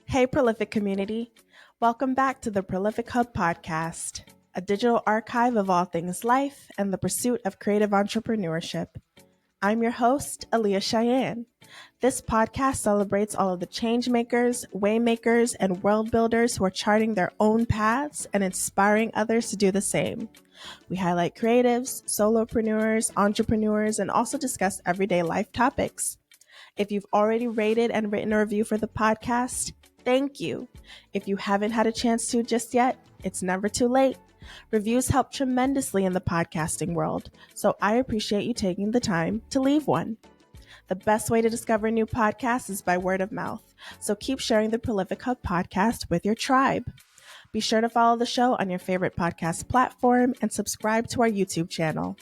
Hey, Prolific community. Welcome back to the Prolific Hub podcast, a digital archive of all things life and the pursuit of creative entrepreneurship. I'm your host, Aaliyah Cheyenne. This podcast celebrates all of the change makers, way makers, and world builders who are charting their own paths and inspiring others to do the same. We highlight creatives, solopreneurs, entrepreneurs, and also discuss everyday life topics. If you've already rated and written a review for the podcast, thank you. If you haven't had a chance to just yet, it's never too late. Reviews help tremendously in the podcasting world, so I appreciate you taking the time to leave one. The best way to discover new podcasts is by word of mouth, so keep sharing the Prolific Hub podcast with your tribe. Be sure to follow the show on your favorite podcast platform and subscribe to our YouTube channel.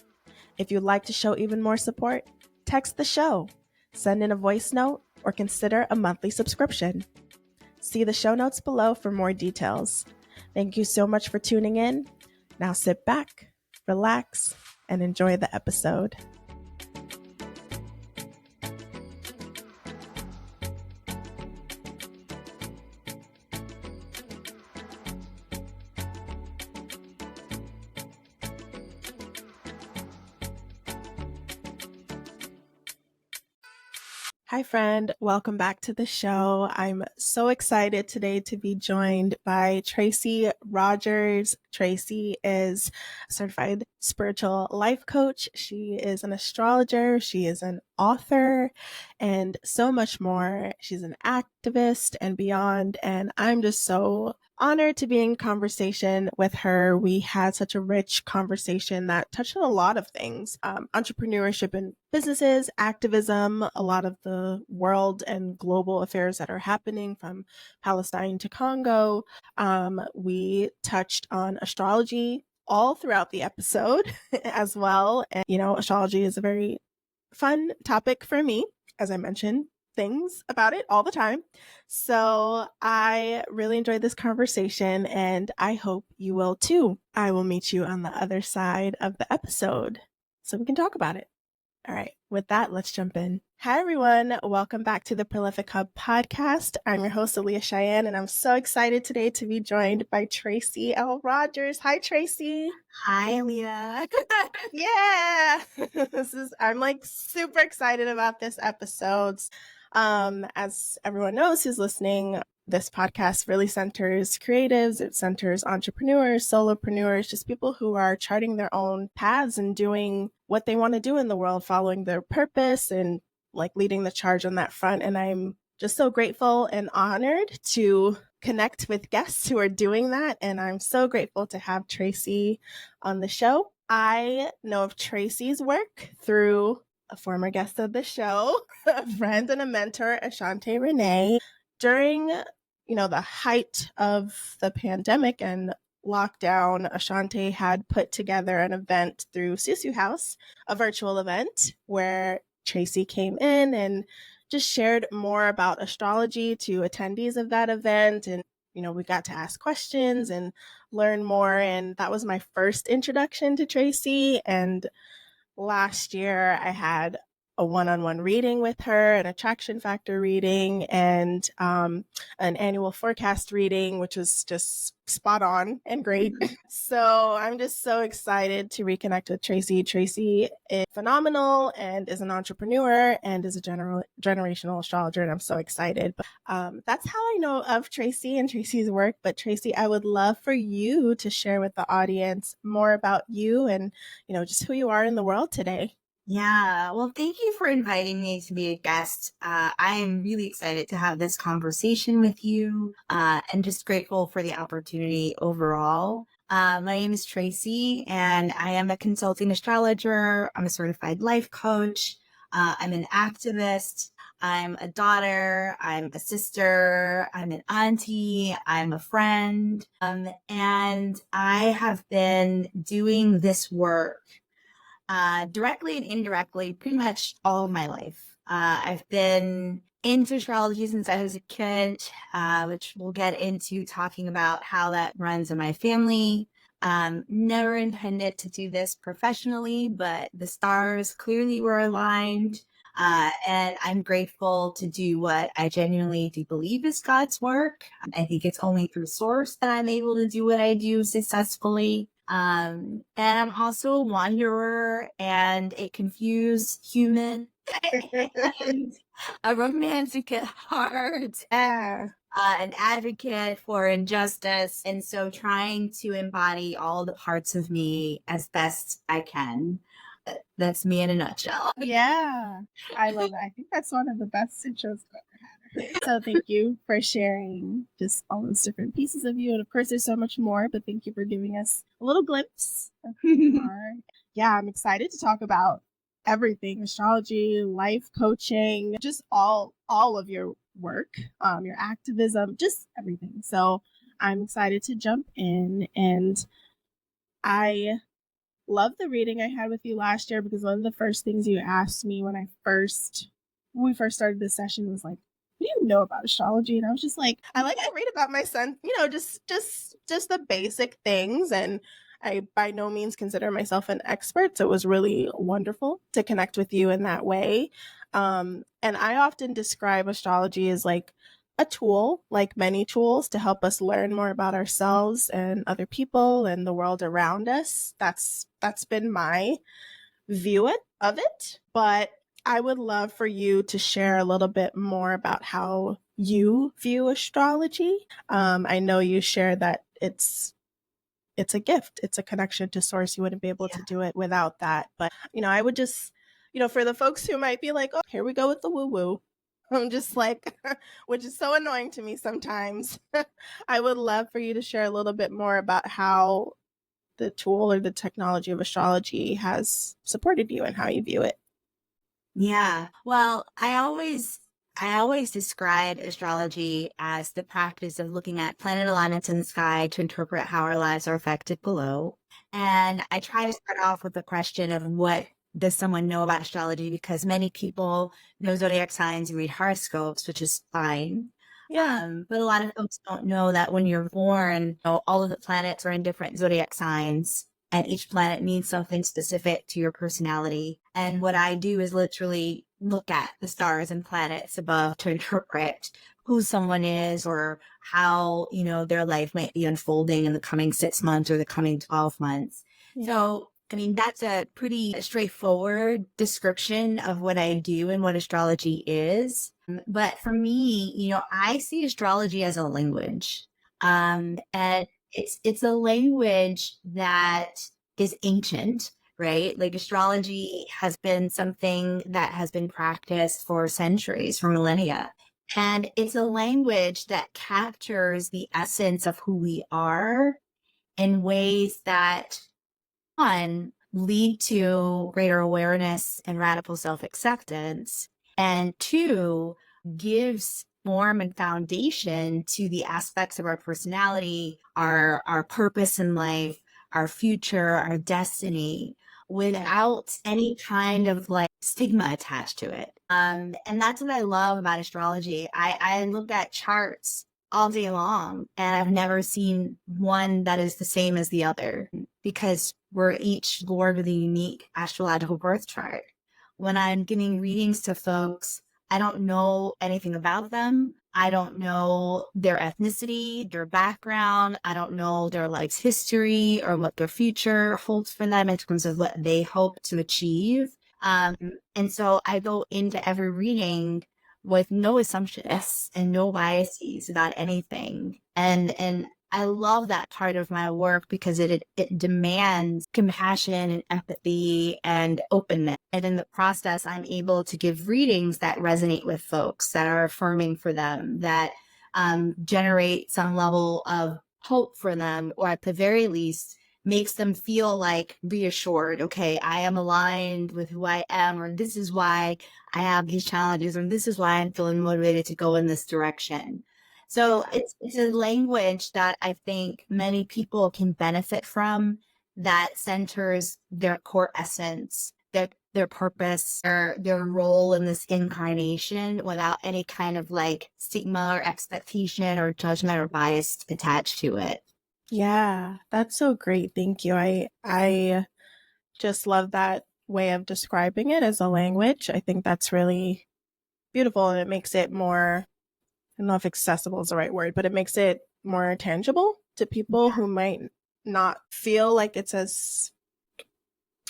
If you'd like to show even more support, text the show, send in a voice note, or consider a monthly subscription. See the show notes below for more details. Thank you so much for tuning in. Now sit back, relax, and enjoy the episode. Hi, friend. Welcome back to the show. I'm so excited today to be joined by Tracey Rogers. Tracey is a certified spiritual life coach. She is an astrologer. She is an author and so much more. She's an activist and beyond. And I'm just so honored to be in conversation with her. We had such a rich conversation that touched on a lot of things, entrepreneurship and businesses, activism, a lot of the world and global affairs that are happening from Palestine to Congo. We touched on astrology all throughout the episode as well. And, astrology is a very fun topic for me, as I mentioned things about it all the time. So I really enjoyed this conversation and I hope you will too. I will meet you on the other side of the episode so we can talk about it. All right. With that, let's jump in. Hi, everyone. Welcome back to the Prolific Hub podcast. I'm your host, Aaliyah Cheyenne, and I'm so excited today to be joined by Tracey L. Rogers. Hi, Tracey. Hi, Aaliyah. Yeah. I'm like super excited about this episode. As everyone knows who's listening, this podcast really centers creatives. It centers entrepreneurs, solopreneurs, just people who are charting their own paths and doing what they want to do in the world, following their purpose and like leading the charge on that front. And I'm just so grateful and honored to connect with guests who are doing that. And I'm so grateful to have Tracey on the show. I know of Tracey's work through a former guest of the show, a friend and a mentor, Ashante Renee. During, the height of the pandemic and lockdown, Ashante had put together an event through Susu House, a virtual event where Tracey came in and just shared more about astrology to attendees of that event. And, we got to ask questions and learn more. And that was my first introduction to Tracey. And last year, I had a one-on-one reading with her, an attraction factor reading, and an annual forecast reading, which was just spot on and great. So I'm just so excited to reconnect with Tracey. Tracey is phenomenal and is an entrepreneur and is a generational astrologer, and I'm so excited. But that's how I know of Tracey and Tracey's work. But Tracey, I would love for you to share with the audience more about you and, just who you are in the world today. Yeah, well, thank you for inviting me to be a guest. I am really excited to have this conversation with you and just grateful for the opportunity overall. My name is Tracey, and I am a consulting astrologer. I'm a certified life coach. I'm an activist. I'm a daughter. I'm a sister. I'm an auntie. I'm a friend. And I have been doing this work directly and indirectly pretty much all of my life. I've been into astrology since I was a kid, which we'll get into talking about how that runs in my family. Never intended to do this professionally, but the stars clearly were aligned. And I'm grateful to do what I genuinely do believe is God's work. I think it's only through source that I'm able to do what I do successfully. And I'm also a wanderer and a confused human and a romantic at heart, Yeah. an advocate for injustice. And so trying to embody all the parts of me as best I can. That's me in a nutshell. Yeah. I love it. I think that's one of the best intros I've ever had. So thank you for sharing just all those different pieces of you. And of course, there's so much more, but thank you for giving us a little glimpse of who you are. Yeah, I'm excited to talk about everything: astrology, life coaching, just all of your work, your activism, just everything. So I'm excited to jump in. And I love the reading I had with you last year, because one of the first things you asked me when we first started this session was like, what do you know about astrology? And I was just like, I like to read about my son, just the basic things. And I by no means consider myself an expert. So it was really wonderful to connect with you in that way. And I often describe astrology as like a tool, like many tools, to help us learn more about ourselves and other people and the world around us. That's been my view of it. But I would love for you to share a little bit more about how you view astrology. I know you shared that it's a gift, it's a connection to source. You wouldn't be able to do it without that. But I would just, for the folks who might be like, oh, here we go with the woo woo. I'm just like, which is so annoying to me sometimes. I would love for you to share a little bit more about how the tool or the technology of astrology has supported you and how you view it. Yeah. Well, I always describe astrology as the practice of looking at planet alignments in the sky to interpret how our lives are affected below. And I try to start off with the question of what does someone know about astrology? Because many people know zodiac signs and read horoscopes, which is fine. Yeah. But a lot of folks don't know that when you're born, all of the planets are in different zodiac signs, and each planet means something specific to your personality. And what I do is literally look at the stars and planets above to interpret who someone is or how, their life might be unfolding in the coming 6 months or the coming 12 months. Yeah. So, I mean, that's a pretty straightforward description of what I do and what astrology is. But for me, I see astrology as a language. And it's a language that is ancient, right? Like astrology has been something that has been practiced for centuries, for millennia. And it's a language that captures the essence of who we are in ways that, one, lead to greater awareness and radical self-acceptance, and two, gives form and foundation to the aspects of our personality, our purpose in life, our future, our destiny, without any kind of like stigma attached to it. And that's what I love about astrology. I look at charts all day long, and I've never seen one that is the same as the other, because we're each lord with a unique astrological birth chart. When I'm giving readings to folks, I don't know anything about them. I don't know their ethnicity, their background. I don't know their life's history or what their future holds for them in terms of what they hope to achieve. And so I go into every reading with no assumptions and no biases about anything. And I love that part of my work because it demands compassion and empathy and openness. And in the process, I'm able to give readings that resonate with folks, that are affirming for them, that generate some level of hope for them, or at the very least, makes them feel like reassured. Okay, I am aligned with who I am, or this is why I have these challenges, or this is why I'm feeling motivated to go in this direction. So it's a language that I think many people can benefit from, that centers their core essence, their purpose, their role in this incarnation, without any kind of like stigma or expectation or judgment or bias attached to it. Yeah, that's so great. Thank you. I just love that way of describing it as a language. I think that's really beautiful, and it makes it more, I don't know if accessible is the right word, but it makes it more tangible to people who might not feel like it's as,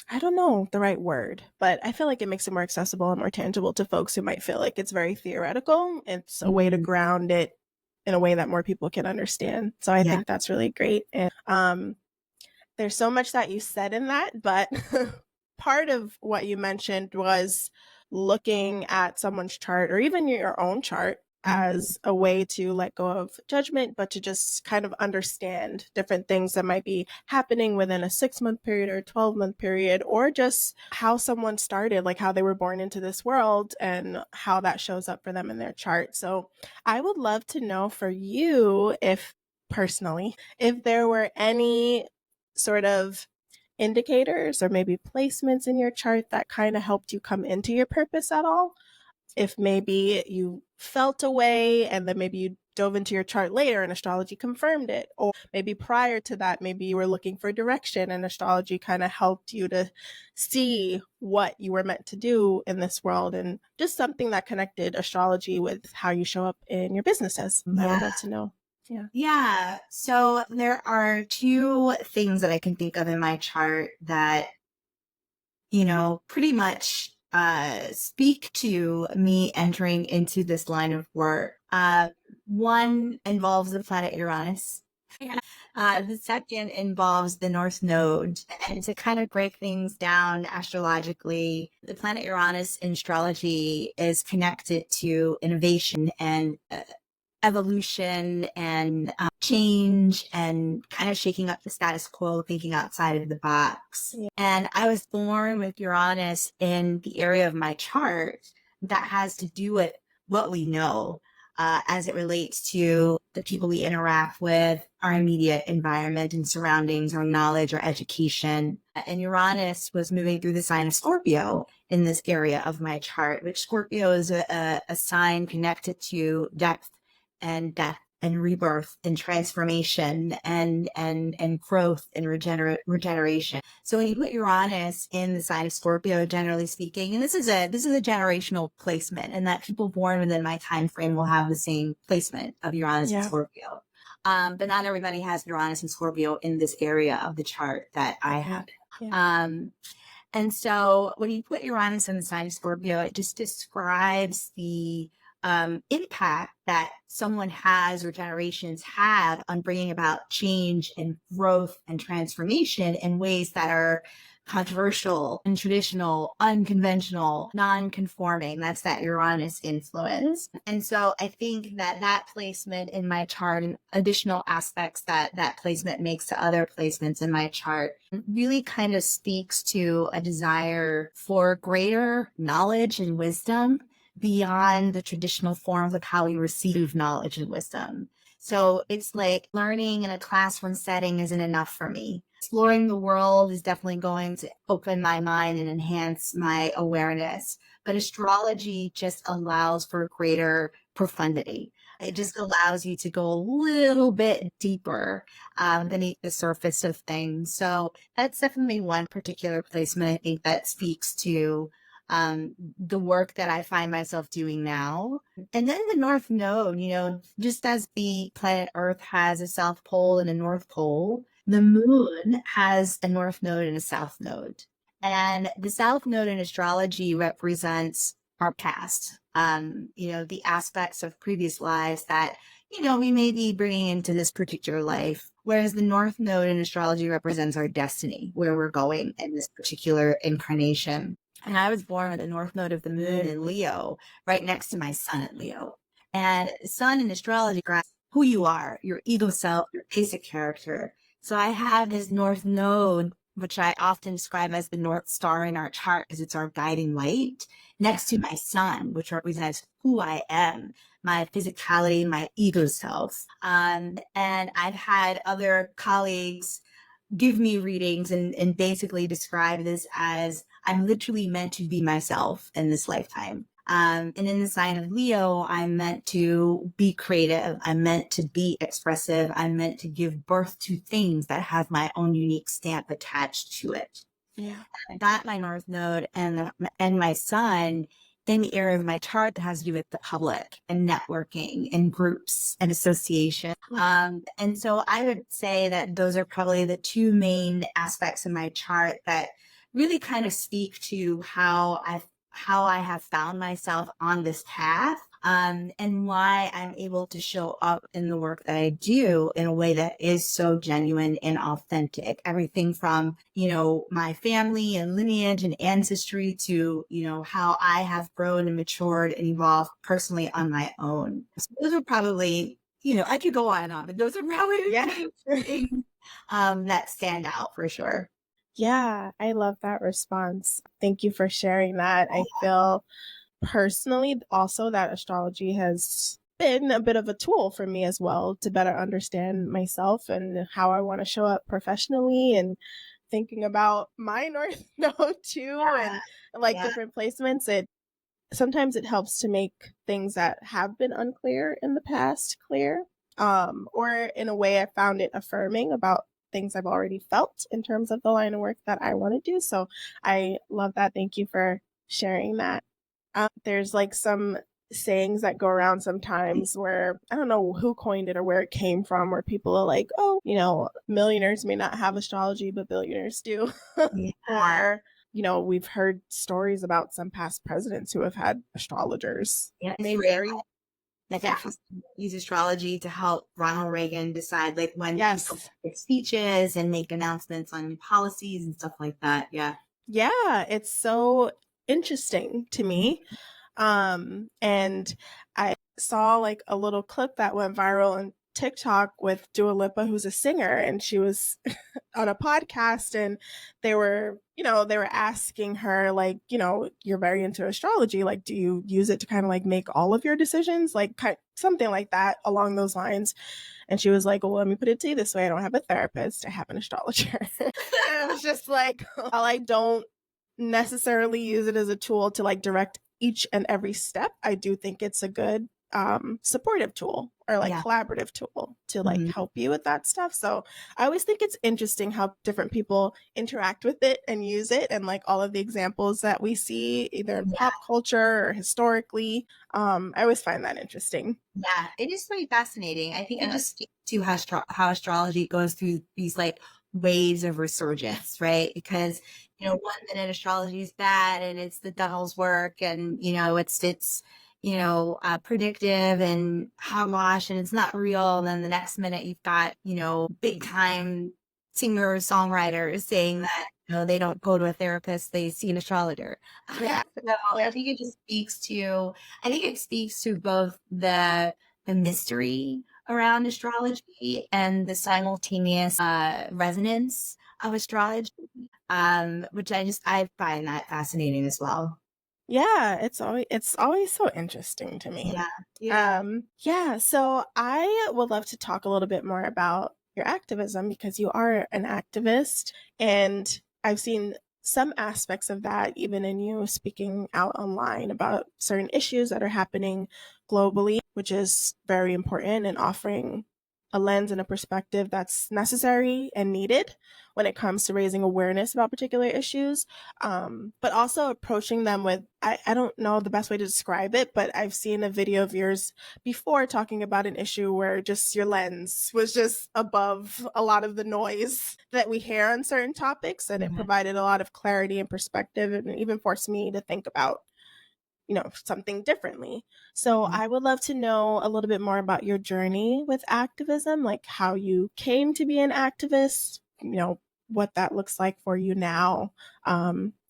I don't know the right word, but I feel like it makes it more accessible and more tangible to folks who might feel like it's very theoretical. It's a way to ground it in a way that more people can understand. So I think that's really great. And there's so much that you said in that, but part of what you mentioned was looking at someone's chart or even your own chart as a way to let go of judgment, but to just kind of understand different things that might be happening within a 6-month period or 12-month period, or just how someone started, like how they were born into this world and how that shows up for them in their chart. So I would love to know for you, if personally, if there were any sort of indicators or maybe placements in your chart that kind of helped you come into your purpose at all. If maybe you felt a way and then maybe you dove into your chart later and astrology confirmed it, or maybe prior to that, maybe you were looking for direction and astrology kind of helped you to see what you were meant to do in this world, and just something that connected astrology with how you show up in your businesses. I would love to know. Yeah. So there are two things that I can think of in my chart that, pretty much speak to me entering into this line of work. One involves the planet Uranus. The second involves the North Node. And to kind of break things down astrologically, the planet Uranus in astrology is connected to innovation and evolution and change and kind of shaking up the status quo, thinking outside of the box. Yeah. And I was born with Uranus in the area of my chart that has to do with what we know as it relates to the people we interact with, our immediate environment and surroundings, our knowledge, our education. And Uranus was moving through the sign of Scorpio in this area of my chart, which Scorpio is a sign connected to depth and death and rebirth and transformation and growth and regeneration. So when you put Uranus in the sign of Scorpio, generally speaking, and this is a generational placement, and that people born within my time frame will have the same placement of Uranus and Scorpio. But not everybody has Uranus and Scorpio in this area of the chart that I have. And so when you put Uranus in the sign of Scorpio, it just describes the impact that someone has or generations have on bringing about change and growth and transformation in ways that are controversial, untraditional, unconventional, non-conforming. That's that Uranus influence. And so I think that placement in my chart and additional aspects that placement makes to other placements in my chart really kind of speaks to a desire for greater knowledge and wisdom beyond the traditional forms of how we receive knowledge and wisdom. So it's like learning in a classroom setting isn't enough for me. Exploring the world is definitely going to open my mind and enhance my awareness. But astrology just allows for greater profundity. It just allows you to go a little bit deeper beneath the surface of things. So that's definitely one particular placement I think that speaks to the work that I find myself doing now. And then the North Node, just as the planet Earth has a South Pole and a North Pole, the moon has a North Node and a South Node. And the South Node in astrology represents our past, the aspects of previous lives that, we may be bringing into this particular life. Whereas the North Node in astrology represents our destiny, where we're going in this particular incarnation. And I was born with the North Node of the moon in Leo, right next to my sun in Leo. And sun in astrology grasps who you are, your ego self, your basic character. So I have this North Node, which I often describe as the North Star in our chart because it's our guiding light, next to my sun, which represents who I am, my physicality, my ego self. And I've had other colleagues give me readings and basically describe this as I'm literally meant to be myself in this lifetime. And in the sign of Leo, I'm meant to be creative. I'm meant to be expressive. I'm meant to give birth to things that have my own unique stamp attached to it. Yeah. I got my North Node and my Sun in the area of my chart that has to do with the public and networking and groups and association. And so I would say that those are probably the two main aspects of my chart that really kind of speak to how I have found myself on this path, and why I'm able to show up in the work that I do in a way that is so genuine and authentic. Everything from, my family and lineage and ancestry to, how I have grown and matured and evolved personally on my own. So those are probably, I could go on and on, but those are probably Yeah. the things that stand out for sure. Yeah, I love that response. Thank you for sharing that. I feel personally also that astrology has been a bit of a tool for me as well to better understand myself and how I want to show up professionally, and thinking about my North Node too, and like Yeah. different placements. It sometimes it helps to make things that have been unclear in the past clear. Or in a way, I found it affirming about things I've already felt in terms of the line of work that I want to do. So I love that. Thank you for sharing that. There's like some sayings that go around sometimes where I don't know who coined it or where it came from, where people are like, oh, millionaires may not have astrology, but billionaires do. Yeah. Or, we've heard stories about some past presidents who have had astrologers. Yeah. They very, Like yeah, actually use astrology to help Ronald Reagan decide like when people yes. give speeches and make announcements on new policies and stuff like that. Yeah. Yeah, it's so interesting to me. And I saw like a little clip that went viral on TikTok with Dua Lipa, who's a singer, and she was on a podcast, and they were asking her, like, you're very into astrology, like, do you use it to kind of like make all of your decisions, like something like that along those lines. And she was like, well, let me put it to you this way, I don't have a therapist, I have an astrologer. And it was just like, while I don't necessarily use it as a tool to like direct each and every step, I do think it's a good supportive tool or like Yeah. collaborative tool to like Mhm. help you with that stuff. So I always think it's interesting how different people interact with it and use it, and like all of the examples that we see either in Yeah. pop culture or historically. I always find that interesting. Yeah. It is really fascinating. I think it just speaks to how astrology goes through these like waves of resurgence, right? Because, one minute astrology is bad and it's the devil's work and, it's predictive and hogwash and it's not real. And then the next minute you've got, big time singer songwriters saying that, they don't go to a therapist, they see an astrologer. Yeah. So I think it just I think it speaks to both the mystery around astrology and the simultaneous resonance of astrology, which I find that fascinating as well. Yeah, it's always so interesting to me. Yeah. Yeah. Yeah, so I would love to talk a little bit more about your activism, because you are an activist, and I've seen some aspects of that even in you speaking out online about certain issues that are happening globally, which is very important, and offering a lens and a perspective that's necessary and needed when it comes to raising awareness about particular issues, but also approaching them with, I don't know the best way to describe it, but I've seen a video of yours before talking about an issue where just your lens was just above a lot of the noise that we hear on certain topics, and it Mhm. provided a lot of clarity and perspective, and it even forced me to think about something differently. So Mhm. I would love to know a little bit more about your journey with activism, like how you came to be an activist, what that looks like for you now.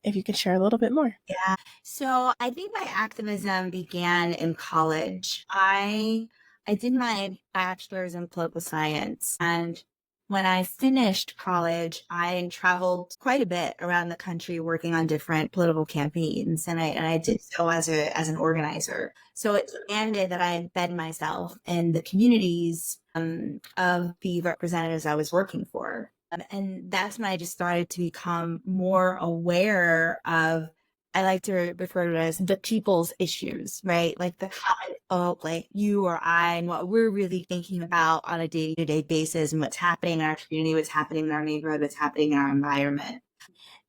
If you could share a little bit more. Yeah. So I think my activism began in college. I did my bachelor's in political science, and when I finished college, I traveled quite a bit around the country working on different political campaigns, and I did so as an organizer. So it demanded that I embed myself in the communities of the representatives I was working for. And that's when I just started to become more aware of, I like to refer to it as the people's issues, right? Like the common folk, like you or I, and what we're really thinking about on a day-to-day basis, and what's happening in our community, what's happening in our neighborhood, what's happening in our environment.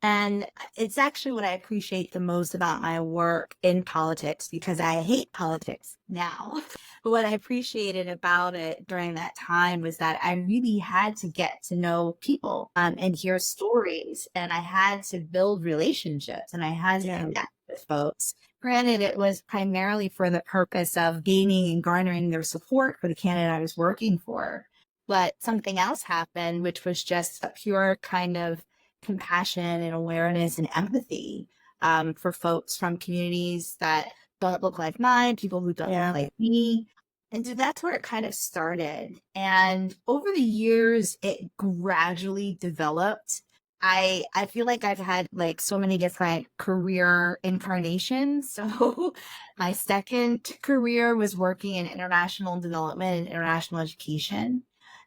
And it's actually what I appreciate the most about my work in politics, because I hate politics now. But what I appreciated about it during that time was that I really had to get to know people, and hear stories, and I had to build relationships, and I had to Yeah. connect with folks. Granted, it was primarily for the purpose of gaining and garnering their support for the candidate I was working for. But something else happened, which was just a pure kind of compassion and awareness and empathy, for folks from communities that don't look like mine, people who don't Yeah. look like me. And so that's where it kind of started. And over the years, it gradually developed. I feel like I've had like so many different career incarnations. So my second career was working in international development and international education.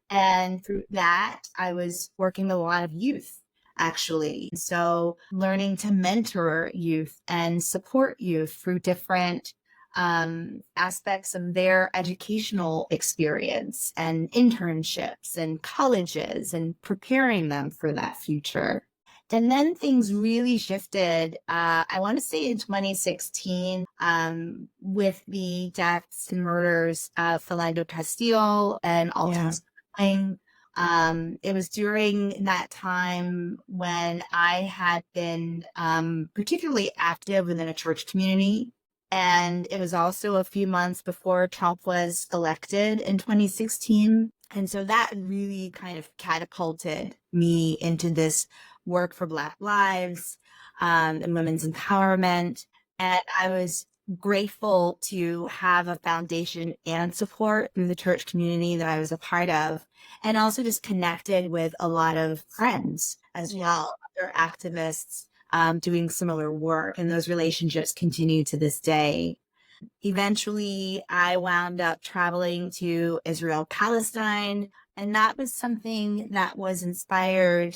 And through that, I was working with a lot of youth, actually. So learning to mentor youth and support youth through different aspects of their educational experience and internships and colleges and preparing them for that future. And then things really shifted, I want to say in 2016, with the deaths and murders of Philando Castillo and Yeah. Alton's. It was during that time when I had been particularly active within a church community. And it was also a few months before Trump was elected in 2016. And so that really kind of catapulted me into this work for Black lives, and women's empowerment. And I was grateful to have a foundation and support through the church community that I was a part of, and also just connected with a lot of friends as well, other activists, doing similar work. And those relationships continue to this day. Eventually, I wound up traveling to Israel, Palestine, and that was something that was inspired,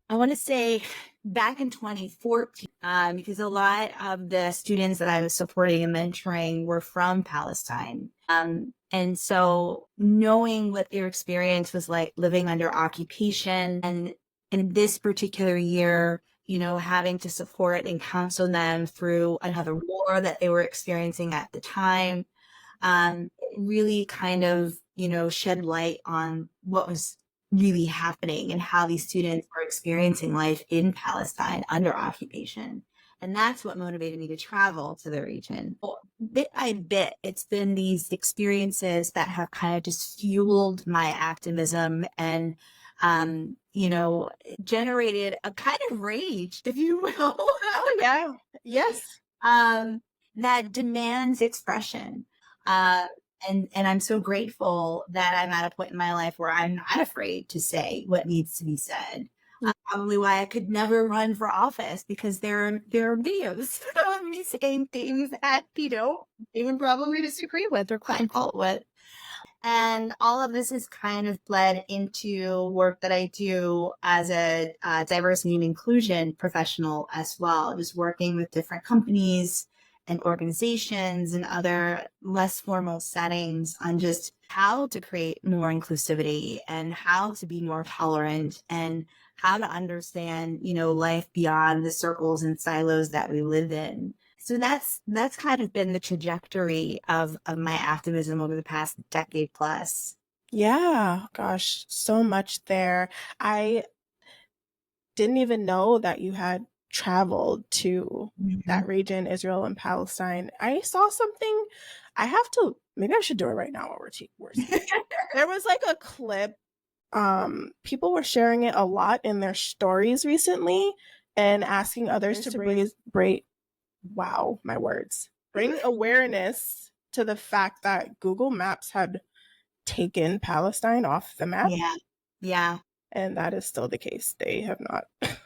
I want to say, back in 2014, because a lot of the students that I was supporting and mentoring were from Palestine. And so knowing what their experience was like living under occupation, and in this particular year, having to support and counsel them through another war that they were experiencing at the time, really kind of, shed light on what was really happening and how these students were experiencing life in Palestine under occupation. And that's what motivated me to travel to the region. Bit by bit, it's been these experiences that have kind of just fueled my activism and, generated a kind of rage, if you will. Oh, yeah. Yes. That demands expression. Uh, and I'm so grateful that I'm at a point in my life where I'm not afraid to say what needs to be said. Probably why I could never run for office, because there are videos of me saying things that, even probably disagree with or find fault with. And all of this has kind of bled into work that I do as a diversity and inclusion professional as well, just working with different companies and organizations and other less formal settings on just how to create more inclusivity and how to be more tolerant and how to understand, life beyond the circles and silos that we live in. So that's kind of been the trajectory of my activism over the past decade plus. Yeah. Gosh, so much there. I didn't even know that you had traveled to that region, Israel and Palestine. I saw something. I have to, maybe I should do it right now while we're there was like a clip. People were sharing it a lot in their stories recently and asking others to bring wow, my words. Bring awareness to the fact that Google Maps had taken Palestine off the map. Yeah. Yeah. And that is still the case. They have not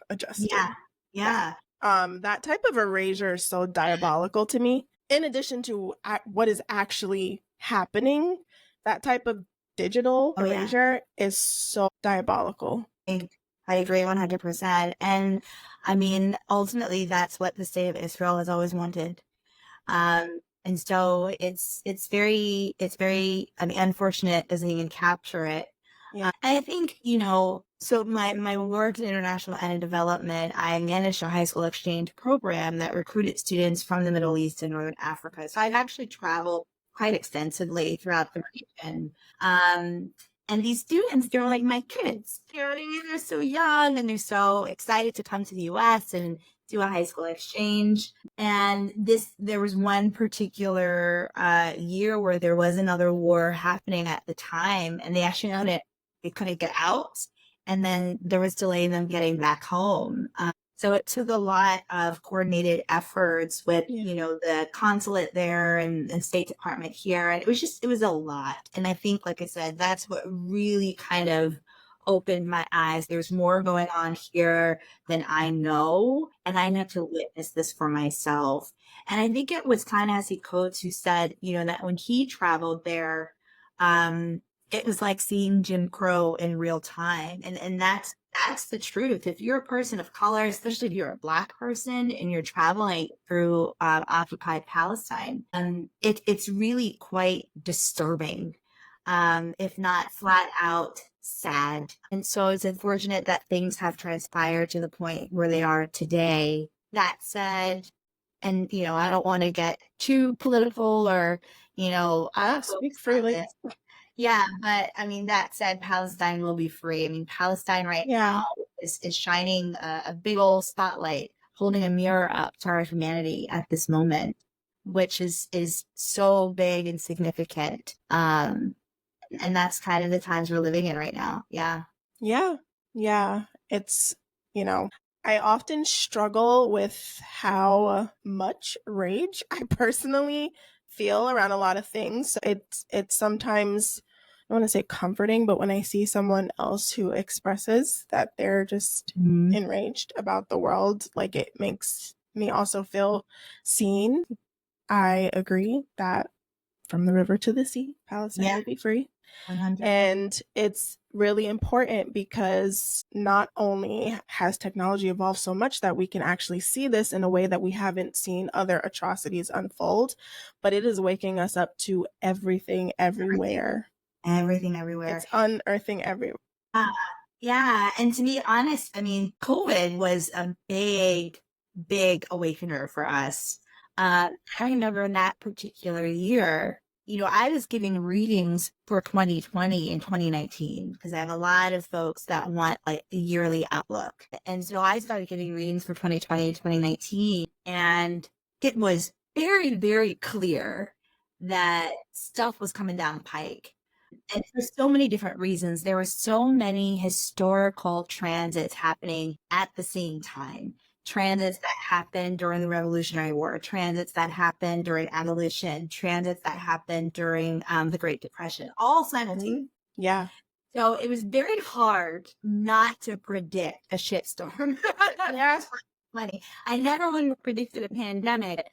adjusted. Yeah. Yeah. That type of erasure is so diabolical to me. In addition to what is actually happening, that type of digital erasure is so diabolical. I agree 100%. And I mean, ultimately, that's what the state of Israel has always wanted. And so it's very, I mean, unfortunate doesn't even capture it. Yeah. I think, so my work in international and development, I managed a high school exchange program that recruited students from the Middle East and Northern Africa. So I've actually traveled quite extensively throughout the region. Um, and these students, they're like my kids. You know what I mean? They're so young and they're so excited to come to the US and do a high school exchange. And there was one particular year where there was another war happening at the time, and they actually know that they couldn't get out, and then there was delay in them getting back home. So it took a lot of coordinated efforts with, Yeah. the consulate there and State Department here. And it was a lot. And I think, like I said, that's what really kind of opened my eyes. There's more going on here than I know. And I had to witness this for myself. And I think it was Ta-Nehisi Coates who said, that when he traveled there, it was like seeing Jim Crow in real time. And that's the truth. If you're a person of color, especially if you're a Black person and you're traveling through occupied Palestine, it's really quite disturbing, if not flat out sad. And so it's unfortunate that things have transpired to the point where they are today. That said, and I don't want to get too political or Speak freely. yeah, but I mean, that said, Palestine will be free. I mean, Palestine right Yeah. now is shining a big old spotlight, holding a mirror up to our humanity at this moment, which is so big and significant. And that's kind of the times we're living in right now. Yeah. Yeah. Yeah. It's, I often struggle with how much rage I personally feel around a lot of things. So it's sometimes, I don't want to say comforting, but when I see someone else who expresses that they're just Mhm. enraged about the world, like it makes me also feel seen. I agree that from the river to the sea, Palestine Yeah, will be free. 100. And it's really important because not only has technology evolved so much that we can actually see this in a way that we haven't seen other atrocities unfold, but it is waking us up to everything everywhere. Everything everywhere. It's unearthing everywhere. Yeah. And to be honest, I mean, COVID was a big, big awakener for us. I remember in that particular year, I was giving readings for 2020 and 2019 because I have a lot of folks that want like a yearly outlook. And so I started giving readings for 2020 and 2019. And it was very, very clear that stuff was coming down the pike. And for so many different reasons, there were so many historical transits happening at the same time. Transits that happened during the Revolutionary War, transits that happened during abolition, transits that happened during the Great Depression, all simultaneously. Yeah. So it was very hard not to predict a shitstorm. Yeah. Funny. I never would have predicted a pandemic.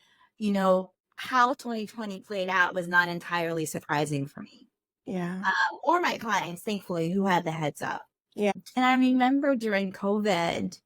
How 2020 played out was not entirely surprising for me. Yeah. Or my clients, thankfully, who had the heads up. Yeah. And I remember during COVID,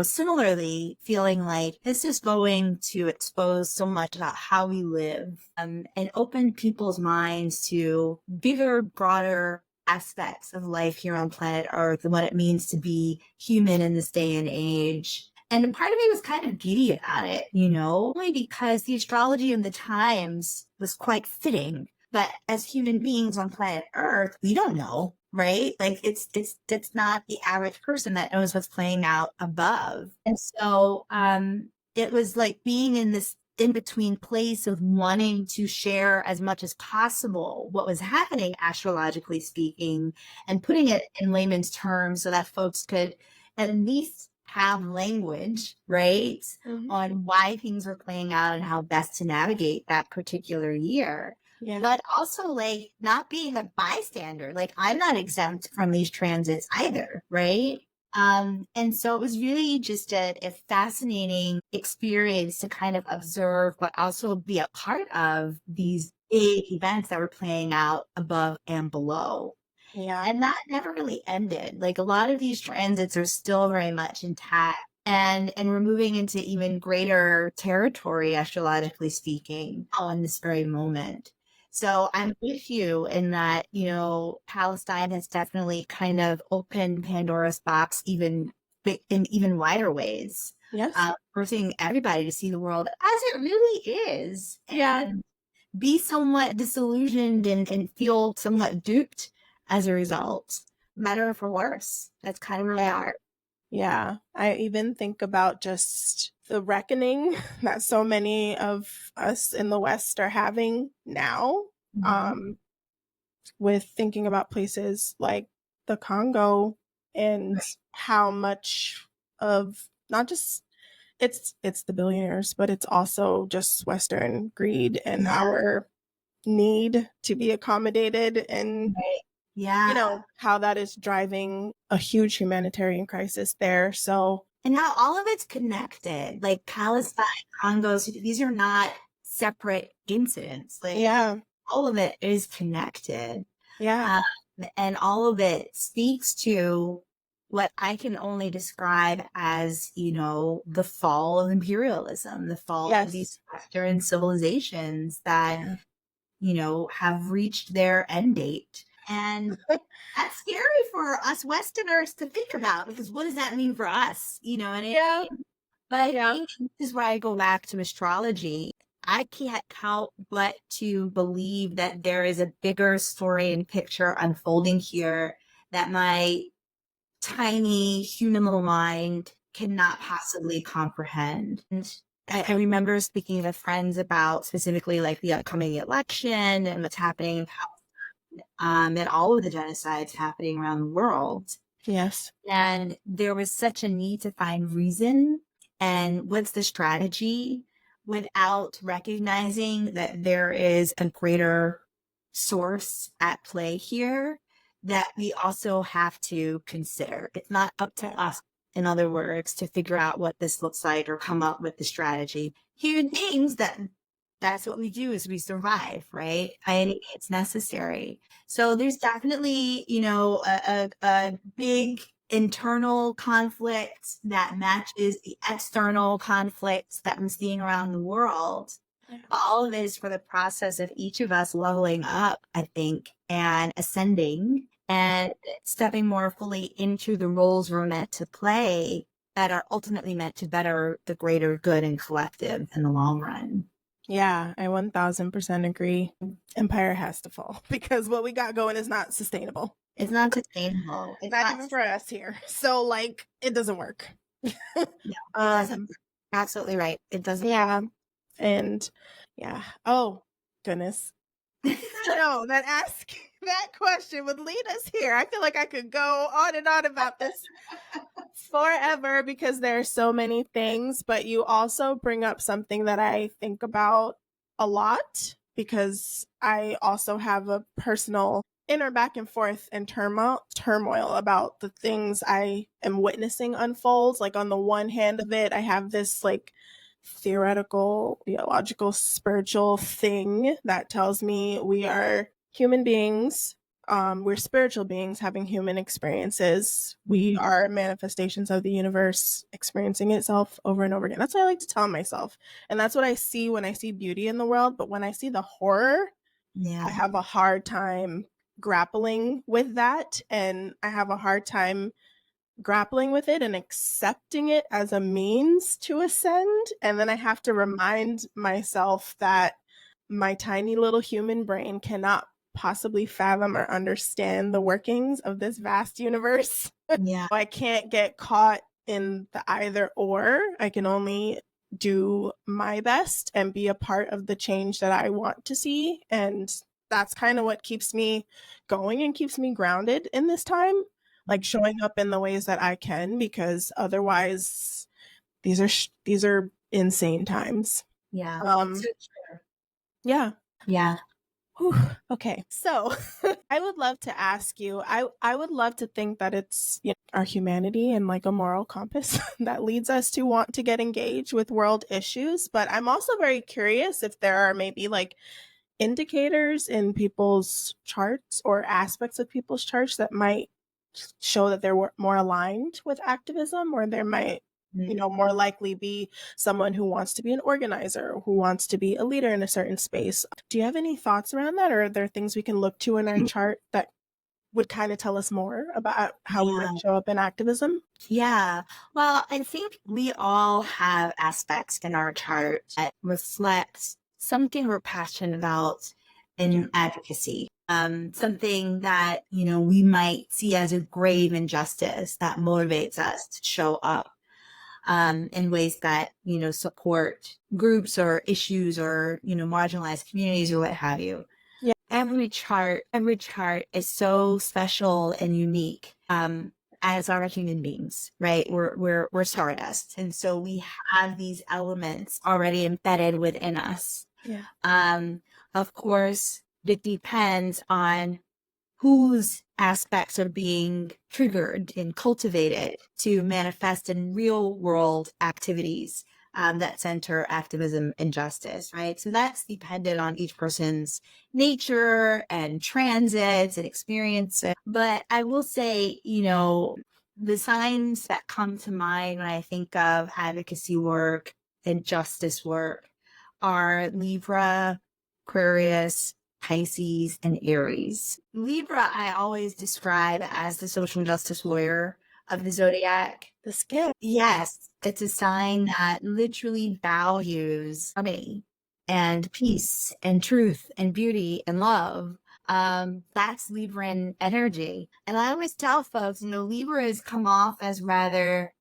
similarly feeling like this is going to expose so much about how we live, and open people's minds to bigger, broader aspects of life here on planet Earth and what it means to be human in this day and age. And part of me was kind of giddy about it, only because the astrology of the times was quite fitting. But as human beings on planet Earth, we don't know, right? Like it's not the average person that knows what's playing out above. And so it was like being in this in between place of wanting to share as much as possible what was happening astrologically speaking and putting it in layman's terms so that folks could at least have language, right? On why things were playing out and how best to navigate that particular year. Yeah. But also like not being a bystander. Like I'm not exempt from these transits either, right? And so it was really just a fascinating experience to kind of observe, but also be a part of these big events that were playing out above and below. Yeah. And that never really ended. Like a lot of these transits are still very much intact. And we're moving into even greater territory, astrologically speaking, on this very moment. So I'm with you in that, Palestine has definitely kind of opened Pandora's box in even wider ways, Yes. forcing everybody to see the world as it really is Yeah. and be somewhat disillusioned and feel somewhat duped as a result, better or for worse. That's kind of where they are. Yeah. I even think about just the reckoning that so many of us in the West are having now. Mhm. Um, with thinking about places like the Congo and how much of not just it's the billionaires, but it's also just Western greed and Yeah. our need to be accommodated, and Right. Yeah. how that is driving a huge humanitarian crisis there. So And now all of it's connected. Like Palestine, Congo, these are not separate incidents. Like yeah, all of it is connected. yeah, Um, and all of it speaks to what I can only describe as, the fall of imperialism, the fall of yes, these Western civilizations that, yeah, have reached their end date. And that's scary for us Westerners to think about because what does that mean for us? And yeah, but I yeah, think this is where I go back to astrology. I can't help but to believe that there is a bigger story and picture unfolding here that my tiny human little mind cannot possibly comprehend. And I remember speaking with friends about specifically like the upcoming election and what's happening, and all of the genocides happening around the world. yes, And there was such a need to find reason and what's the strategy without recognizing that there is a greater source at play here that we also have to consider. It's not up to us, in other words, to figure out what this looks like or come up with the strategy. Human beings, that's what we do is we survive, right? And it's necessary. So there's definitely, a big internal conflict that matches the external conflicts that I'm seeing around the world. yeah, All of it is for the process of each of us leveling up, I think, and ascending and stepping more fully into the roles we're meant to play that are ultimately meant to better the greater good and collective in the long run. yeah. I 1000% agree. Empire has to fall because what we got going is not sustainable. It's not sustainable. It's Not not. even for us here. So like it doesn't work. No, it doesn't. um Absolutely right. It doesn't. yeah. And yeah. Oh goodness. No, that question would lead us here. I feel like I could go on and on about this forever because there are so many things, but you also bring up something that I think about a lot because I also have a personal inner back and forth and turmoil about the things I am witnessing unfold. Like on the one hand of it, I have this like theoretical, theological, spiritual thing that tells me we are human beings. We're spiritual beings having human experiences. We are manifestations of the universe experiencing itself over and over again. That's what I like to tell myself. And that's what I see when I see beauty in the world. But when I see the horror, I Yeah. have a hard time grappling with that. And I have a hard time grappling with it and accepting it as a means to ascend. And then I have to remind myself that my tiny little human brain cannot possibly fathom or understand the workings of this vast universe. Yeah. I can't get caught in the either or. I can only do my best and be a part of the change that I want to see. And that's kind of what keeps me going and keeps me grounded in this time, like showing up in the ways that I can, because otherwise these are insane times. Yeah. Um So true. yeah. Yeah. Whew. Okay. So I would love to ask you, I would love to think that it's our humanity and like a moral compass that leads us to want to get engaged with world issues. But I'm also very curious if there are maybe like indicators in people's charts or aspects of people's charts that might show that they're more aligned with activism, or there might you know, more likely be someone who wants to be an organizer, who wants to be a leader in a certain space. Do you have any thoughts around that, or are there things we can look to in our chart that would kind of tell us more about how we might show up in activism? Yeah. Well, I think we all have aspects in our chart that reflects something we're passionate about in advocacy. Something that, you know, we might see as a grave injustice that motivates us to show up in ways that, you know, support groups or issues or, you know, marginalized communities or what have you. Yeah. Every chart is so special and unique. As our human beings, right? We're Stardust. And so we have these elements already embedded within us. Yeah. Of course, it depends on whose aspects are being triggered and cultivated to manifest in real world activities that center activism and justice, right? So that's dependent on each person's nature and transits and experiences. But I will say, you know, the signs that come to mind when I think of advocacy work and justice work are Libra, Aquarius, Pisces, and Aries. Libra, I always describe as the social justice warrior of the zodiac. The skin. Yes, it's a sign that literally values harmony and peace and truth and beauty and love. That's Libran energy. And I always tell folks, you know, Libra has come off as rather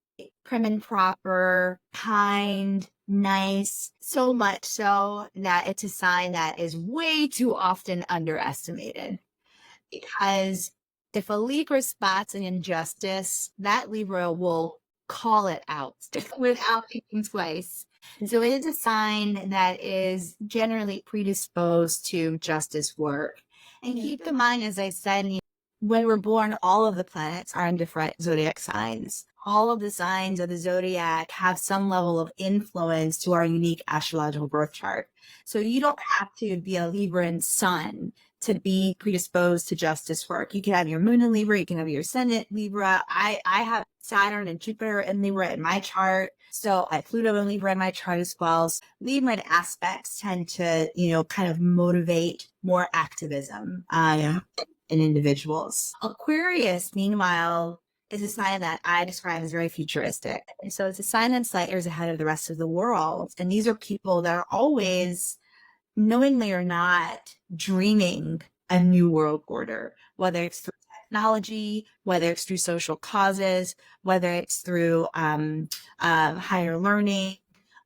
prim and proper, kind, nice, so much so that it's a sign that is way too often underestimated. Because if a Libra spots an injustice, that Libra will call it out without thinking twice. And so it is a sign that is generally predisposed to justice work. And keep in mind, as I said, when we're born, all of the planets are in different zodiac signs. All of the signs of the zodiac have some level of influence to our unique astrological birth chart. So you don't have to be a Libran sun to be predisposed to justice work. You can have your moon in Libra, you can have your ascendant Libra. I have Saturn and Jupiter in Libra in my chart. So I have Pluto in Libra in my chart as well. So Libran aspects tend to, you know, kind of motivate more activism in individuals. Aquarius, meanwhile, is a sign that I describe as very futuristic. And so it's a sign that's light years ahead of the rest of the world. And these are people that are always, knowingly or not, dreaming a new world order, whether it's through technology, whether it's through social causes, whether it's through higher learning,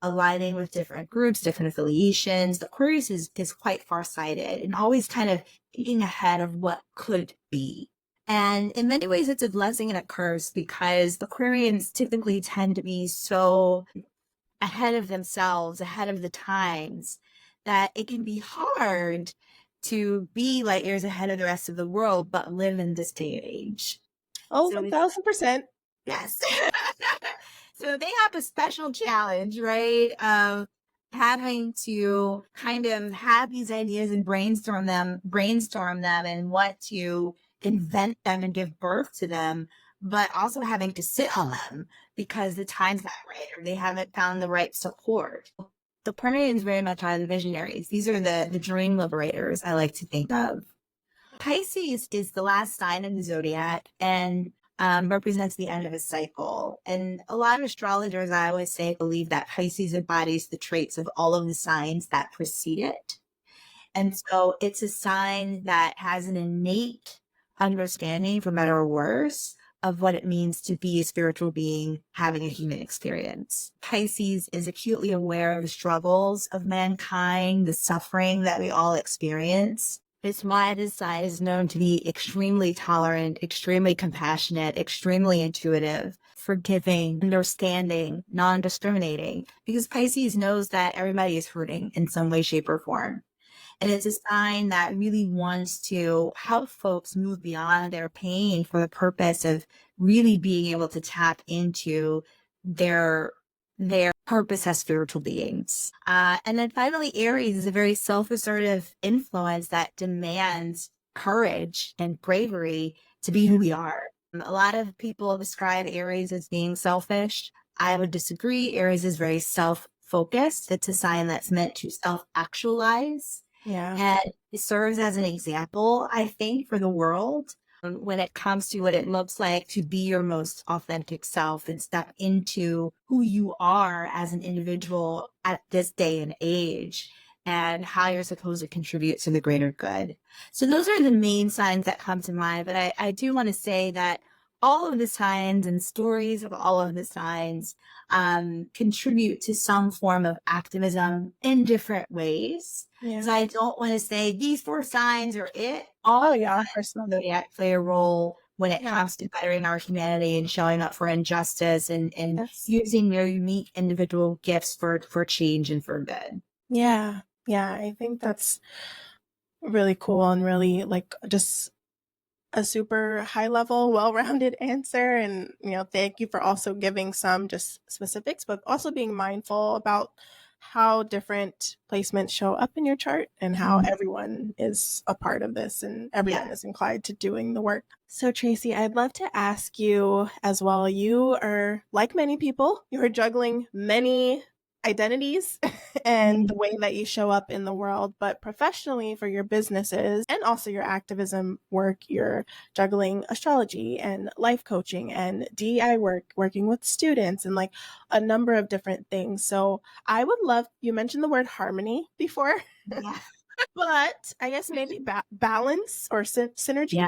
aligning with different groups, different affiliations. Aquarius is quite farsighted and always kind of thinking ahead of what could be. And in many ways, it's a blessing and a curse because the Aquarians typically tend to be so ahead of themselves, ahead of the times, that it can be hard to be light years ahead of the rest of the world, but live in this day and age. Oh, So 1000%. yes. So they have a special challenge, right? Of having to kind of have these ideas and brainstorm them and what to invent them and give birth to them, but also having to sit on them because the time's not right or they haven't found the right support. The Aquarians very much are the visionaries. These are the dream liberators I like to think of. Pisces is the last sign in the zodiac and represents the end of a cycle. And a lot of astrologers, I always say, believe that Pisces embodies the traits of all of the signs that precede it. And so it's a sign that has an innate understanding, for better or worse, of what it means to be a spiritual being having a human experience. Pisces is acutely aware of the struggles of mankind, the suffering that we all experience. It's why this sign is known to be extremely tolerant, extremely compassionate, extremely intuitive, forgiving, understanding, non-discriminating, because Pisces knows that everybody is hurting in some way, shape, or form. And it's a sign that really wants to help folks move beyond their pain for the purpose of really being able to tap into their purpose as spiritual beings. And then finally, Aries is a very self-assertive influence that demands courage and bravery to be who we are. A lot of people describe Aries as being selfish, I would disagree. Aries is very self-focused. It's a sign that's meant to self-actualize. Yeah. And it serves as an example, I think, for the world when it comes to what it looks like to be your most authentic self and step into who you are as an individual at this day and age and how you're supposed to contribute to the greater good. So those are the main signs that come to mind. But I do want to say that all of the signs and stories of all of the signs contribute to some form of activism in different ways. Yeah. So I don't want to say these 4 signs are it. Oh, yeah. Personally. Play a role when it Yeah. comes to bettering our humanity and showing up for injustice and Yes. using their unique individual gifts for change and for good. Yeah. Yeah. I think that's really cool and really like just a super high level, well-rounded answer. And, thank you for also giving some just specifics, but also being mindful about how different placements show up in your chart and how everyone is a part of this and everyone is inclined to doing the work. So Tracey, I'd love to ask you as well. You are, like many people, you're juggling many identities and the way that you show up in the world, but professionally for your businesses and also your activism work, you're juggling astrology and life coaching and DEI work, working with students and like a number of different things. So I would love, you mentioned the word harmony before, Yeah. but I guess maybe balance or synergy.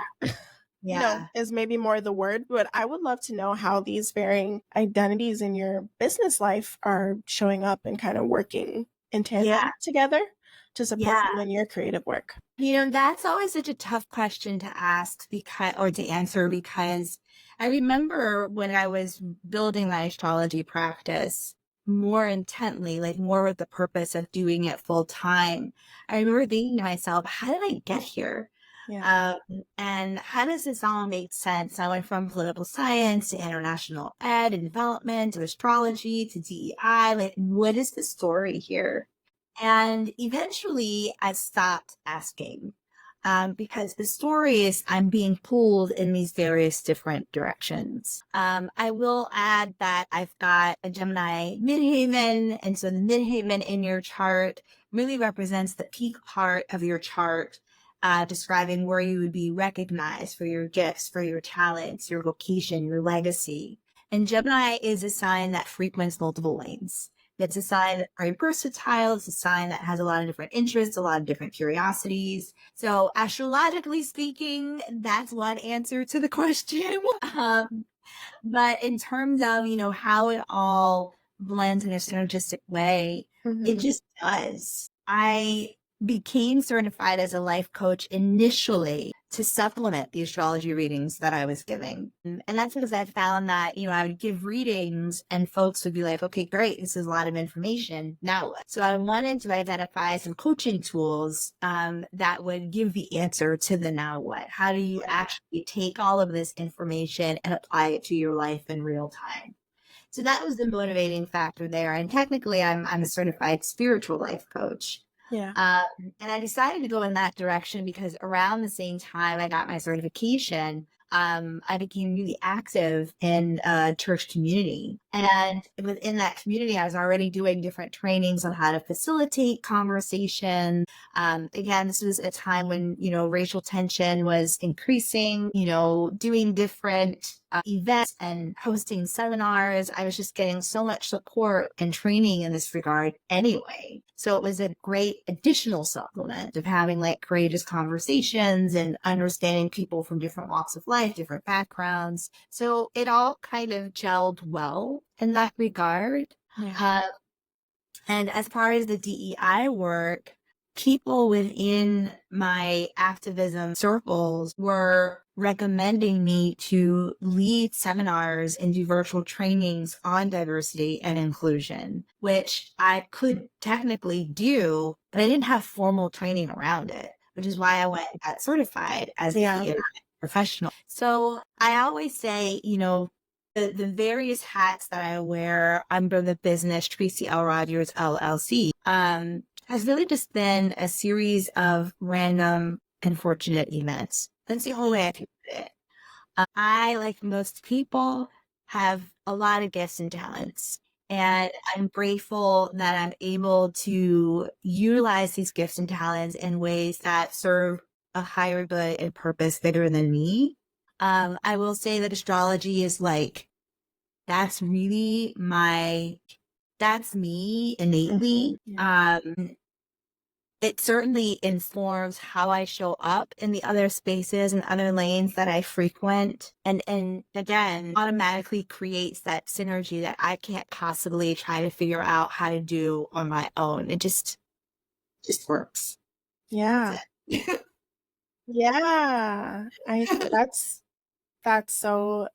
Yeah. Is maybe more the word, but I would love to know how these varying identities in your business life are showing up and kind of working in tandem together to support you in your creative work. That's always such a tough question to ask or to answer, because I remember when I was building my astrology practice more intently, like more with the purpose of doing it full time, I remember thinking to myself, how did I get here? Yeah. And how does this all make sense? I went from political science to international ed and development to astrology to DEI. Like, what is the story here? And eventually I stopped asking because the story is I'm being pulled in these various different directions. I will add that I've got a Gemini midhaven. And so the midhaven in your chart really represents the peak part of your chart, describing where you would be recognized for your gifts, for your talents, your vocation, your legacy. And Gemini is a sign that frequents multiple lanes. It's a sign that's very versatile. It's a sign that has a lot of different interests, a lot of different curiosities. So astrologically speaking, that's one answer to the question. But in terms of, how it all blends in a synergistic way, it just does. I became certified as a life coach initially to supplement the astrology readings that I was giving. And that's because I found that, I would give readings and folks would be like, okay, great, this is a lot of information. Now what? So I wanted to identify some coaching tools that would give the answer to the now what. How do you actually take all of this information and apply it to your life in real time? So that was the motivating factor there. And technically, I'm a certified spiritual life coach. Yeah. And I decided to go in that direction because around the same time I got my certification, I became really active in a church community. And within that community, I was already doing different trainings on how to facilitate conversation. Again, this was a time when, racial tension was increasing, doing different events and hosting seminars. I was just getting so much support and training in this regard anyway. So it was a great additional supplement of having like courageous conversations and understanding people from different walks of life, different backgrounds. So it all kind of gelled well in that regard. Yeah. And as far as the DEI work, people within my activism circles were recommending me to lead seminars and do virtual trainings on diversity and inclusion, which I could technically do, but I didn't have formal training around it, which is why I went and got certified as a DEI professional. So I always say, the various hats that I wear under the business Tracey L. Rogers LLC has really just been a series of random and fortunate events. That's the only way I can put it. I, like most people, have a lot of gifts and talents. And I'm grateful that I'm able to utilize these gifts and talents in ways that serve a higher good and purpose bigger than me. I will say that astrology is like, that's really that's me innately. Yeah. It certainly informs how I show up in the other spaces and other lanes that I frequent. And again, automatically creates that synergy that I can't possibly try to figure out how to do on my own. It just works. Yeah. That's it. Yeah. That's so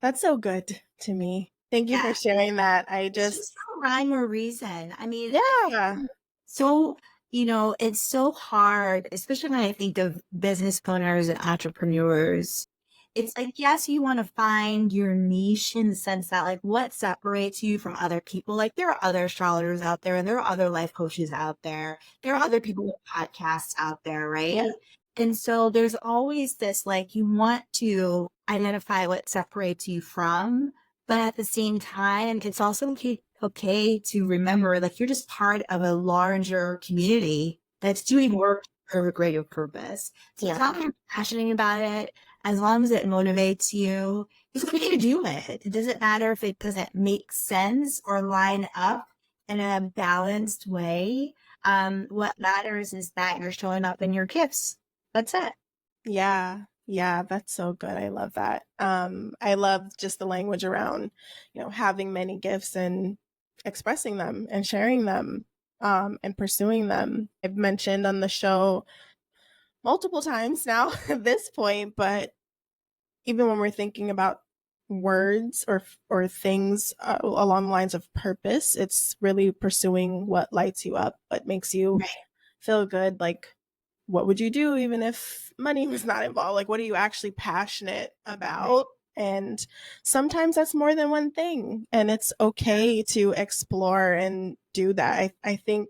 that's so good to me. Thank you for Yeah. sharing that. It's just no rhyme or reason. I mean, Yeah. so, it's so hard, especially when I think of business owners and entrepreneurs. It's like, yes, you want to find your niche in the sense that, like, what separates you from other people? Like, there are other astrologers out there, and there are other life coaches out there. There are other people with podcasts out there, Yeah. right? And so there's always this, like, you want to identify what separates you from, but at the same time, it's also okay to remember, like, you're just part of a larger community that's doing work for a greater purpose. So as long as you're passionate about it, as long as it motivates you, it's okay to do it. It doesn't matter if it doesn't make sense or line up in a balanced way. What matters is that you're showing up in your gifts. That's it. Yeah. Yeah, that's so good. I love that. I love just the language around, having many gifts and expressing them and sharing them, and pursuing them. I've mentioned on the show multiple times now at this point, but even when we're thinking about words or things along the lines of purpose, it's really pursuing what lights you up, what makes you Right. feel good. Like, what would you do even if money was not involved? Like, what are you actually passionate about? And sometimes that's more than one thing, and it's okay to explore and do that. I think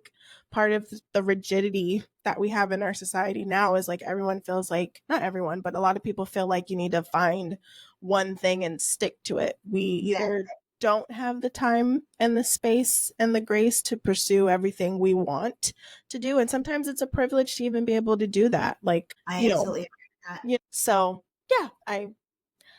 part of the rigidity that we have in our society now is like everyone feels like, not everyone, but a lot of people feel like you need to find one thing and stick to it. We either don't have the time and the space and the grace to pursue everything we want to do, and sometimes it's a privilege to even be able to do that. Like, I absolutely agree with that. so yeah,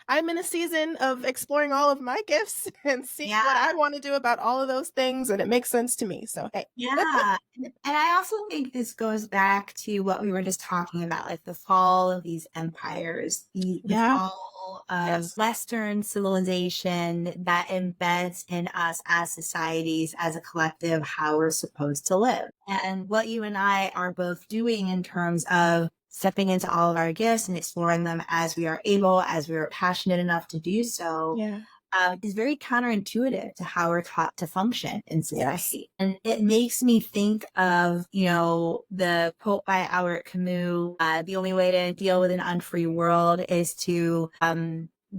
I'm in a season of exploring all of my gifts and seeing Yeah. what I want to do about all of those things, and it makes sense to me. So hey. Yeah. And I also think this goes back to what we were just talking about, like the fall of these empires, the Yeah. fall of Western civilization that embeds in us as societies, as a collective, how we're supposed to live. And what you and I are both doing in terms of stepping into all of our gifts and exploring them as we are able, as we are passionate enough to do so, Yeah. is very counterintuitive to how we're taught to function in Yes. society. And it makes me think of, the quote by Albert Camus, the only way to deal with an unfree world is to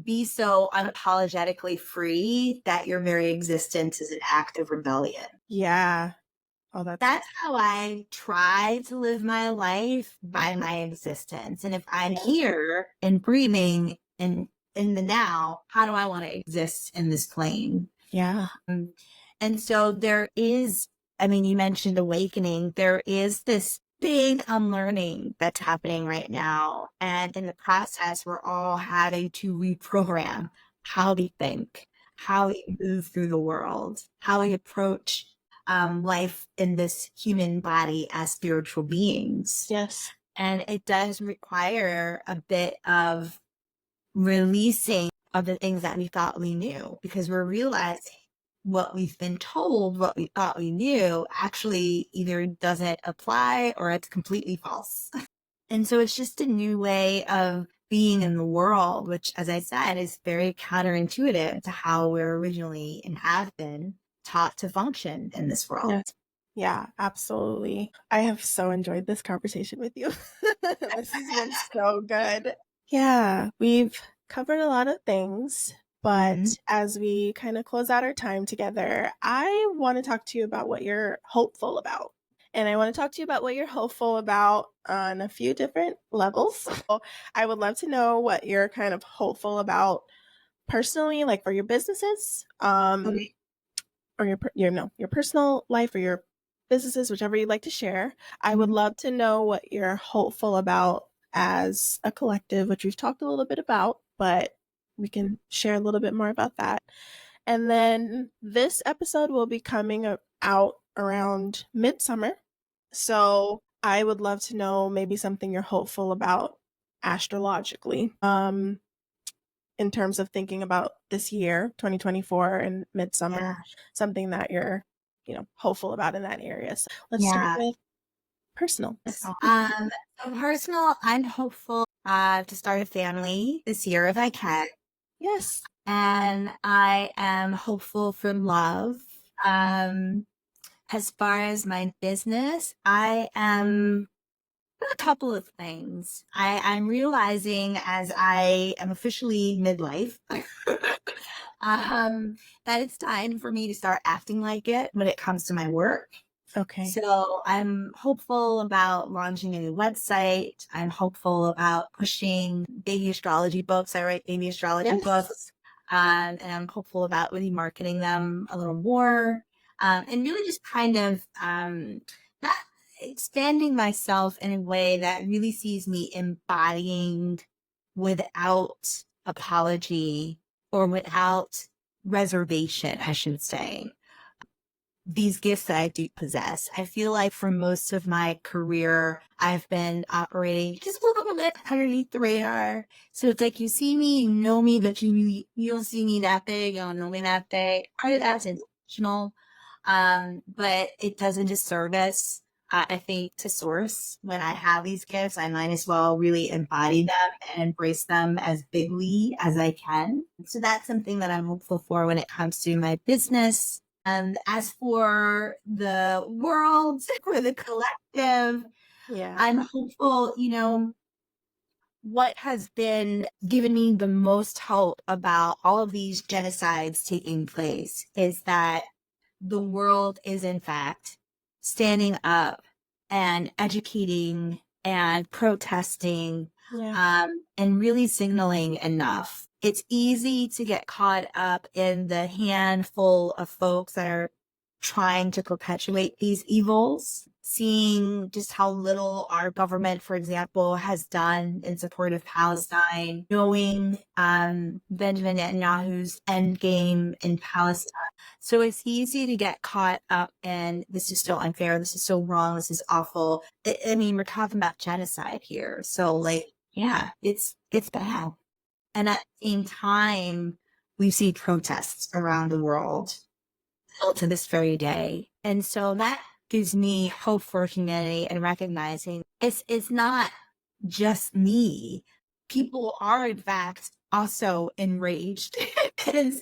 be so unapologetically free that your very existence is an act of rebellion. Yeah. Oh, That's how I try to live my life, by my existence. And if I'm here and breathing and in the now, how do I want to exist in this plane? yeah. And so there is, I mean, you mentioned awakening. There is this big unlearning that's happening right now. And in the process, we're all having to reprogram how we think, how we move through the world, how we approach life in this human body as spiritual beings. Yes. And it does require a bit of releasing of the things that we thought we knew, because we're realizing what we've been told, what we thought we knew, actually either doesn't apply or it's completely false. And so it's just a new way of being in the world, which, as I said, is very counterintuitive to how we're originally and have been taught to function in this world. Yes. Yeah, absolutely. I have so enjoyed this conversation with you. This has been so good. Yeah, we've covered a lot of things, but as we kind of close out our time together, I want to talk to you about what you're hopeful about. And I want to talk to you about what you're hopeful about on a few different levels. So I would love to know what you're kind of hopeful about personally, like for your businesses, Okay. or your personal life or your businesses, whichever you'd like to share. I would Mhm. love to know what you're hopeful about as a collective, which we've talked a little bit about, but we can share a little bit more about that. And then this episode will be coming out around midsummer. So I would love to know maybe something you're hopeful about astrologically. In terms of thinking about this year, 2024 and midsummer, Yeah. something that you're, hopeful about in that area. So let's start Yeah. with personal. Um, so personal, I'm hopeful to start a family this year if I can. Yes. And I am hopeful for love. Um, as far as my business, I am a couple of things. I'm realizing as I am officially midlife, that it's time for me to start acting like it when it comes to my work. Okay. So I'm hopeful about launching a new website. I'm hopeful about pushing baby astrology books. I write baby astrology books. And I'm hopeful about really marketing them a little more. And really just kind of not expanding myself in a way that really sees me embodying without apology or without reservation, I should say, these gifts that I do possess. I feel like for most of my career, I've been operating just a little bit underneath the radar. So it's like you see me, you know me, but you don't see me that big, you don't know me that big. Part of that's intentional. But it does a disservice, I think, to source. When I have these gifts, I might as well really embody them and embrace them as bigly as I can. So that's something that I'm hopeful for when it comes to my business. As for the world, for the collective, Yeah. I'm hopeful, what has been giving me the most hope about all of these genocides taking place is that the world is in fact standing up and educating and protesting, Yeah. and really signaling enough. It's easy to get caught up in the handful of folks that are trying to perpetuate these evils, seeing just how little our government, for example, has done in support of Palestine, knowing Benjamin Netanyahu's endgame in Palestine. So it's easy to get caught up in this is so unfair, this is so wrong, this is awful. I mean, we're talking about genocide here. So like, yeah, it's bad. And at the same time, we see protests around the world still to this very day. And so that gives me hope for humanity and recognizing it's not just me. People are in fact also enraged and,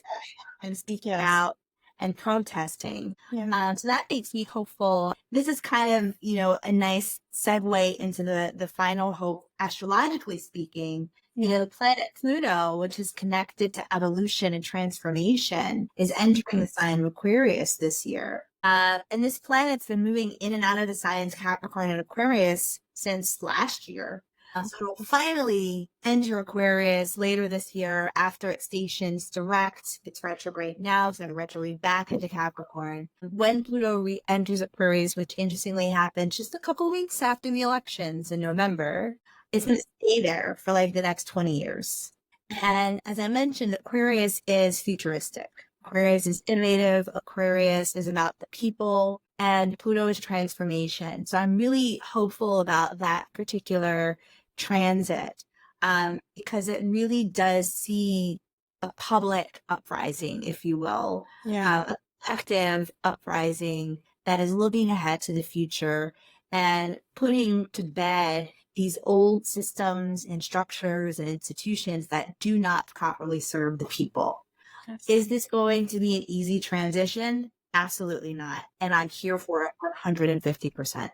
and speaking out and protesting. Yeah. So that makes me hopeful. This is kind of, a nice segue into the final hope, astrologically speaking. The planet Pluto, which is connected to evolution and transformation, is entering the sign of Aquarius this year. And this planet's been moving in and out of the signs Capricorn and Aquarius since last year. So it'll finally enter Aquarius later this year after it stations direct. It's retrograde now, so it'll retrograde back into Capricorn. When Pluto re-enters Aquarius, which interestingly happened just a couple of weeks after the elections in November, it's going to stay there for like the next 20 years. And as I mentioned, Aquarius is futuristic. Aquarius is innovative. Aquarius is about the people, and Pluto is transformation. So I'm really hopeful about that particular transit, because it really does see a public uprising, if you will, Yeah. a collective uprising that is looking ahead to the future and putting to bed these old systems and structures and institutions that do not properly serve the people. Yes. Is this going to be an easy transition? Absolutely not. And I'm here for it 150%.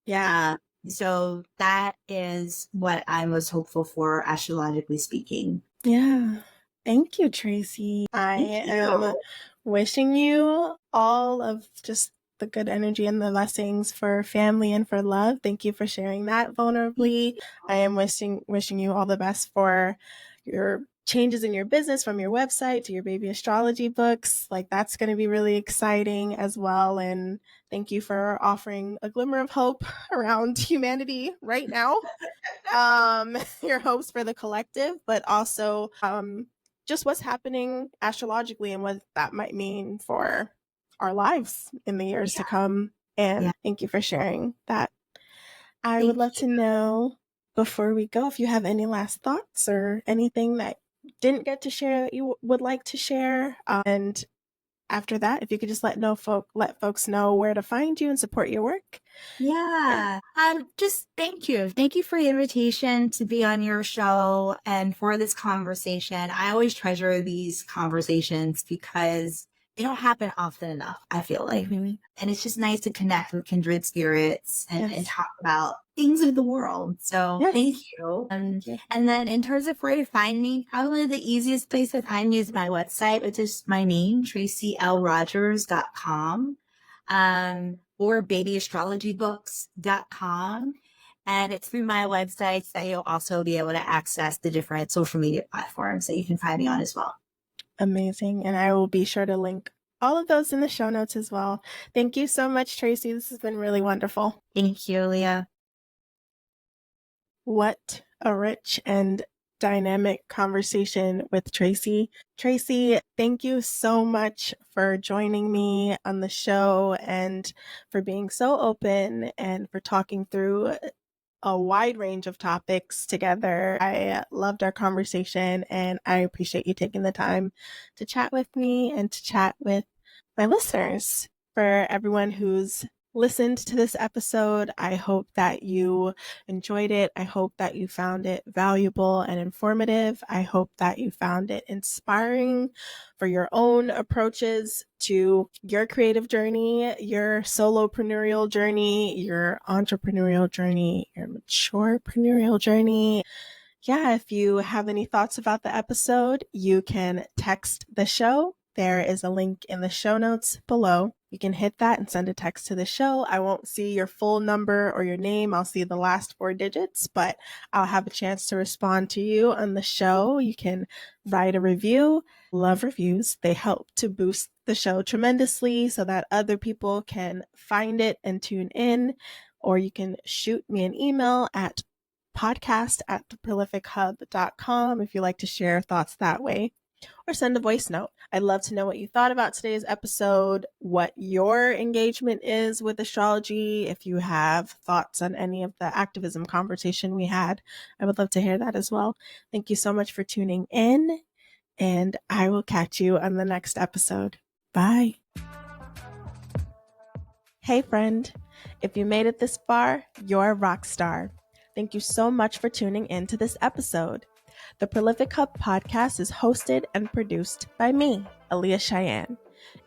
Yeah. So that is what I was hopeful for, astrologically speaking. Yeah. Thank you, Tracy. I am wishing you all of just the good energy and the blessings for family and for love. Thank you for sharing that vulnerably. I am wishing you all the best for your changes in your business from your website to your baby astrology books. Like, that's going to be really exciting as well. And thank you for offering a glimmer of hope around humanity right now. Your hopes for the collective, but also just what's happening astrologically and what that might mean for our lives in the years to come. And thank you for sharing that. I would love to know, before we go, if you have any last thoughts or anything that didn't get to share that you would like to share. And after that, if you could just let folks know where to find you and support your work. Yeah. Just thank you. Thank you for the invitation to be on your show and for this conversation. I always treasure these conversations because they don't happen often enough, I feel like. And it's just nice to connect with kindred spirits and talk about things of the world. So thank you. And then in terms of where to find me, probably the easiest place to find me is my website, which is my name, TraceyLRogers.com. Or babyastrologybooks.com. And it's through my websites that you'll also be able to access the different social media platforms that you can find me on as well. Amazing. And I will be sure to link all of those in the show notes as well. Thank you so much, Tracey. This has been really wonderful. Thank you, Leah. What a rich and dynamic conversation with Tracey. Tracey, thank you so much for joining me on the show and for being so open and for talking through a wide range of topics together. I loved our conversation and I appreciate you taking the time to chat with me and to chat with my listeners. For everyone who's listened to this episode, I hope that you enjoyed it. I hope that you found it valuable and informative. I hope that you found it inspiring for your own approaches to your creative journey, your solopreneurial journey, your entrepreneurial journey, your maturepreneurial journey. Yeah, if you have any thoughts about the episode, you can text the show. There is a link in the show notes below. You can hit that and send a text to the show. I won't see your full number or your name. I'll see the last 4 digits, but I'll have a chance to respond to you on the show. You can write a review. Love reviews. They help to boost the show tremendously so that other people can find it and tune in. Or you can shoot me an email at podcast@theprolifichub.com if you like to share thoughts that way, or send a voice note. I'd love to know what you thought about today's episode, what your engagement is with astrology. If you have thoughts on any of the activism conversation we had, I would love to hear that as well. Thank you so much for tuning in, and I will catch you on the next episode. Bye. Hey friend, if you made it this far, you're a rock star. Thank you so much for tuning in to this episode. The Prolific Hub podcast is hosted and produced by me, Aaliyah Cheyenne.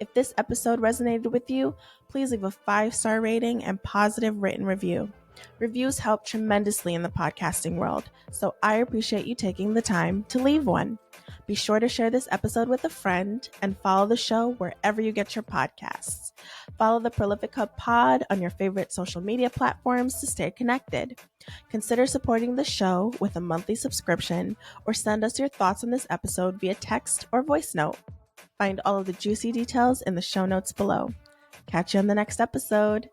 If this episode resonated with you, please leave a 5-star rating and positive written review. Reviews help tremendously in the podcasting world, so I appreciate you taking the time to leave one. Be sure to share this episode with a friend and follow the show wherever you get your podcasts. Follow the Prolific Hub pod on your favorite social media platforms to stay connected. Consider supporting the show with a monthly subscription or send us your thoughts on this episode via text or voice note. Find all of the juicy details in the show notes below. Catch you on the next episode.